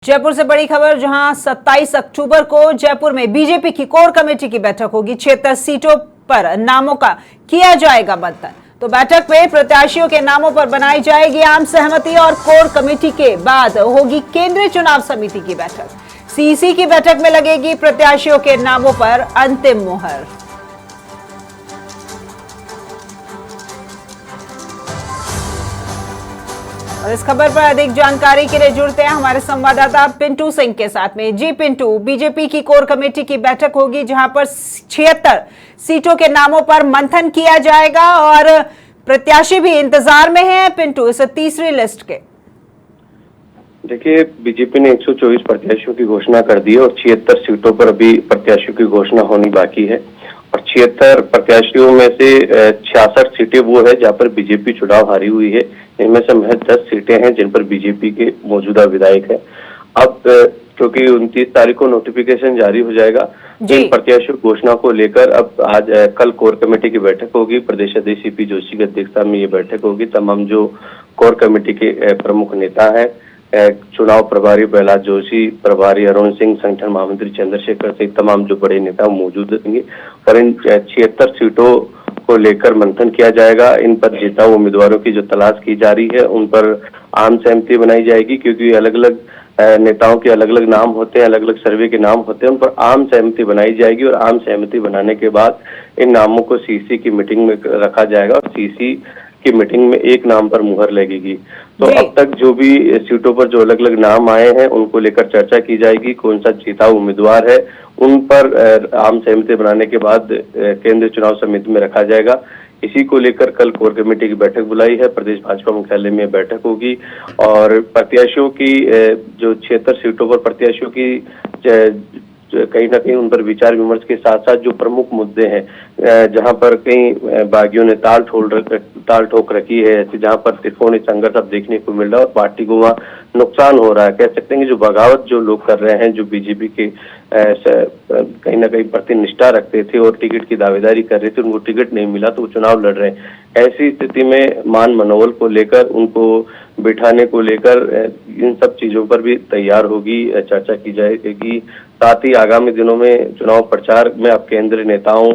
जयपुर से बड़ी खबर, जहां 27 अक्टूबर को जयपुर में बीजेपी की कोर कमेटी की बैठक होगी। 76 सीटों पर नामों का किया जाएगा मंथन। तो बैठक में प्रत्याशियों के नामों पर बनाई जाएगी आम सहमति और कोर कमेटी के बाद होगी केंद्रीय चुनाव समिति की बैठक। सीईसी की बैठक में लगेगी प्रत्याशियों के नामों पर अंतिम मुहर। और इस खबर पर अधिक जानकारी के लिए जुड़ते हैं हमारे संवाददाता पिंटू सिंह के साथ में। जी पिंटू, बीजेपी की कोर कमेटी की बैठक होगी जहां पर 76 सीटों के नामों पर मंथन किया जाएगा और प्रत्याशी भी इंतजार में हैं पिंटू इस तीसरी लिस्ट के। देखिए, बीजेपी ने 124 प्रत्याशियों की घोषणा कर दी है और 76 सीटों पर अभी प्रत्याशियों की घोषणा होनी बाकी है। और 76 प्रत्याशियों में से 66 सीटें वो है जहां पर बीजेपी चुनाव हारी हुई है। इनमें से महज 10 सीटें हैं जिन पर बीजेपी के मौजूदा विधायक है। अब क्योंकि 29 तारीख को नोटिफिकेशन जारी हो जाएगा, इन प्रत्याशियों की घोषणा को लेकर अब कल कोर कमेटी की बैठक होगी। प्रदेश अध्यक्ष सीपी जोशी की अध्यक्षता में ये बैठक होगी। तमाम जो कोर कमेटी के प्रमुख नेता है, चुनाव प्रभारी प्रहलाद जोशी, प्रभारी अरुण सिंह, संगठन महामंत्री चंद्रशेखर सहित तमाम जो बड़े नेता मौजूद रहेंगे और इन 76 सीटों को लेकर मंथन किया जाएगा। इन पर जिताऊ उम्मीदवारों की जो तलाश की जा रही है उन पर आम सहमति बनाई जाएगी, क्योंकि अलग अलग नेताओं के अलग अलग नाम होते हैं, अलग अलग सर्वे के नाम होते हैं। उन पर आम सहमति बनाई जाएगी और आम सहमति बनाने के बाद इन नामों को सीसी की मीटिंग में रखा जाएगा और सीसी की मीटिंग में एक नाम पर मुहर लगेगी। तो अब तक जो भी सीटों पर जो अलग अलग नाम आए हैं उनको लेकर चर्चा की जाएगी, कौन सा जीताऊ उम्मीदवार है उन पर आम सहमति बनाने के बाद केंद्रीय चुनाव समिति में रखा जाएगा। इसी को लेकर कल कोर कमेटी की बैठक बुलाई है। प्रदेश भाजपा मुख्यालय में बैठक होगी और प्रत्याशियों की जो 76 सीटों पर प्रत्याशियों की कहीं ना कहीं उन पर विचार विमर्श के साथ साथ जो प्रमुख मुद्दे हैं, जहां पर कई बागियों ने ताल ठोक रखी है, जहां पर त्रिकोणीय संघर्ष अब देखने को मिल रहा है और पार्टी को वहाँ नुकसान हो रहा है। कह सकते हैं कि जो बगावत जो लोग कर रहे हैं, जो बीजेपी के कहीं ना कहीं प्रति निष्ठा रखते थे और टिकट की दावेदारी कर रहे थे, उनको टिकट नहीं मिला तो वो चुनाव लड़ रहे हैं। ऐसी स्थिति में मान मनोबल को लेकर, उनको बिठाने को लेकर इन सब चीजों पर भी तैयार होगी, चर्चा की जाएगी। साथ ही आगामी दिनों में चुनाव प्रचार में अब केंद्रीय नेताओं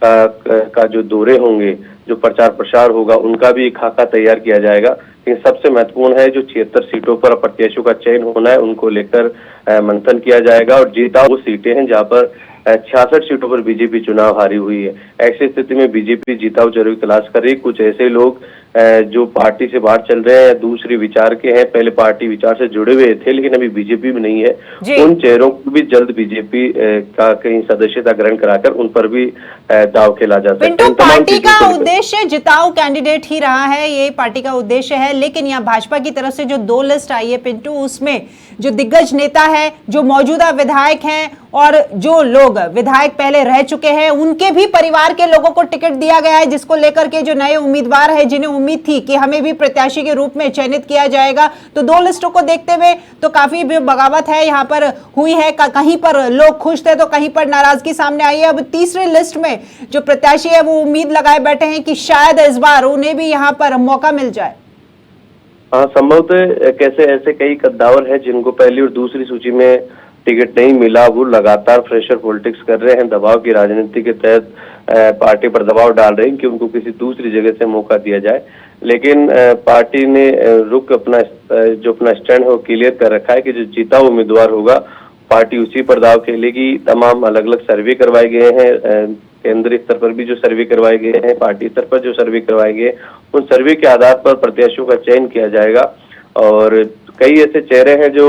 का जो दौरे होंगे, जो प्रचार प्रसार होगा, उनका भी खाका तैयार किया जाएगा। लेकिन सबसे महत्वपूर्ण है जो 76 सीटों पर प्रत्याशियों का चयन होना है, उनको लेकर मंथन किया जाएगा और जीता वो सीटें हैं जहां पर 66 सीटों पर बीजेपी चुनाव हारी हुई है। ऐसी स्थिति में बीजेपी जीताऊ चेहरों की तलाश कर रही है। कुछ ऐसे लोग जो पार्टी से बाहर चल रहे हैं या दूसरी विचार के हैं, पहले पार्टी विचार से जुड़े हुए थे लेकिन अभी बीजेपी में नहीं है, उन चेहरों को भी जल्द बीजेपी का कहीं सदस्यता ग्रहण कराकर उन पर भी दाव खेला जा सकता है। पार्टी का उद्देश्य जिताऊ कैंडिडेट ही रहा है, ये पार्टी का उद्देश्य है। लेकिन यहाँ भाजपा की तरफ से जो 2 लिस्ट आई है पिंटू, उसमें जो दिग्गज नेता है, जो मौजूदा विधायक हैं और जो लोग विधायक पहले रह चुके हैं, उनके भी परिवार के लोगों को टिकट दिया गया है, जिसको लेकर के जो नए उम्मीदवार है, जिन्हें उम्मीद थी कि हमें भी प्रत्याशी के रूप में चयनित किया जाएगा। तो 2 लिस्टों को देखते हुए तो काफी बगावत है यहाँ पर हुई है। कहीं पर लोग खुश थे तो कहीं पर नाराजगी सामने आई है। अब तीसरी लिस्ट में जो प्रत्याशी है वो उम्मीद लगाए बैठे हैं कि शायद इस बार उन्हें भी यहाँ पर मौका मिल जाए। हाँ, संभवतः कैसे ऐसे कई कद्दावर हैं जिनको पहली और दूसरी सूची में टिकट नहीं मिला, वो लगातार प्रेशर पॉलिटिक्स कर रहे हैं, दबाव की राजनीति के तहत पार्टी पर दबाव डाल रहे हैं कि उनको किसी दूसरी जगह से मौका दिया जाए। लेकिन पार्टी ने रुख अपना स्टैंड है वो क्लियर कर रखा है कि जो जीता उम्मीदवार होगा पार्टी उसी पर दाव खेलेगी। तमाम अलग अलग सर्वे करवाए गए हैं, केंद्रीय स्तर पर भी जो सर्वे करवाए गए हैं, पार्टी स्तर पर जो सर्वे करवाए गए, उन सर्वे के आधार पर प्रत्याशियों का चयन किया जाएगा। और कई ऐसे चेहरे हैं जो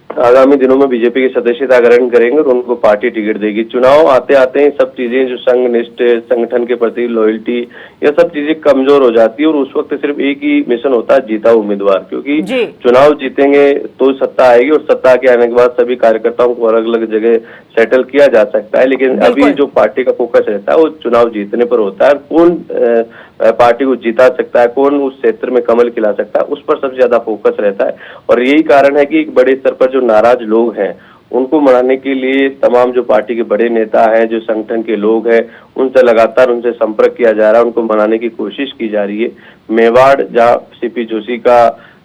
आगामी दिनों में बीजेपी की सदस्यता ग्रहण करेंगे और उनको पार्टी टिकट देगी। चुनाव आते आते ही सब चीजें जो संघनिष्ठ, संगठन के प्रति लॉयल्टी, ये सब चीजें कमजोर हो जाती है और उस वक्त सिर्फ एक ही मिशन होता है, जीता उम्मीदवार। क्योंकि चुनाव जीतेंगे तो सत्ता आएगी और सत्ता के आने के बाद सभी कार्यकर्ताओं को अलग अलग जगह सेटल किया जा सकता है। लेकिन अभी जो पार्टी का फोकस रहता है वो चुनाव जीतने पर होता है। कौन पार्टी को जिता सकता है, कौन उस क्षेत्र में कमल खिला सकता है, उस पर सबसे ज्यादा फोकस रहता है। और यही कारण है कि एक बड़े स्तर पर जो नाराज लोग हैं उनको मनाने के लिए तमाम जो पार्टी के बड़े नेता हैं, जो संगठन के लोग हैं, उनसे लगातार उनसे संपर्क किया जा रहा है, उनको मनाने की कोशिश की जा रही है। मेवाड़, जहाँ सीपी जोशी का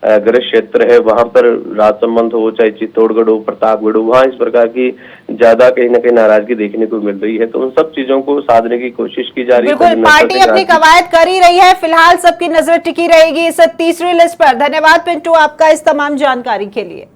ग्रस्त क्षेत्र है, वहां पर राजसमंद हो चाहे चित्तौड़गढ़ हो, प्रतापगढ़ हो, वहां इस प्रकार की ज्यादा कहीं ना कहीं नाराजगी देखने को मिल रही है। तो उन सब चीजों को साधने की कोशिश की जा रही है। बिल्कुल, पार्टी अपनी कवायद कर ही रही है। फिलहाल सबकी नजर टिकी रहेगी इस तीसरी लिस्ट पर। धन्यवाद पिंटू आपका इस तमाम जानकारी के लिए।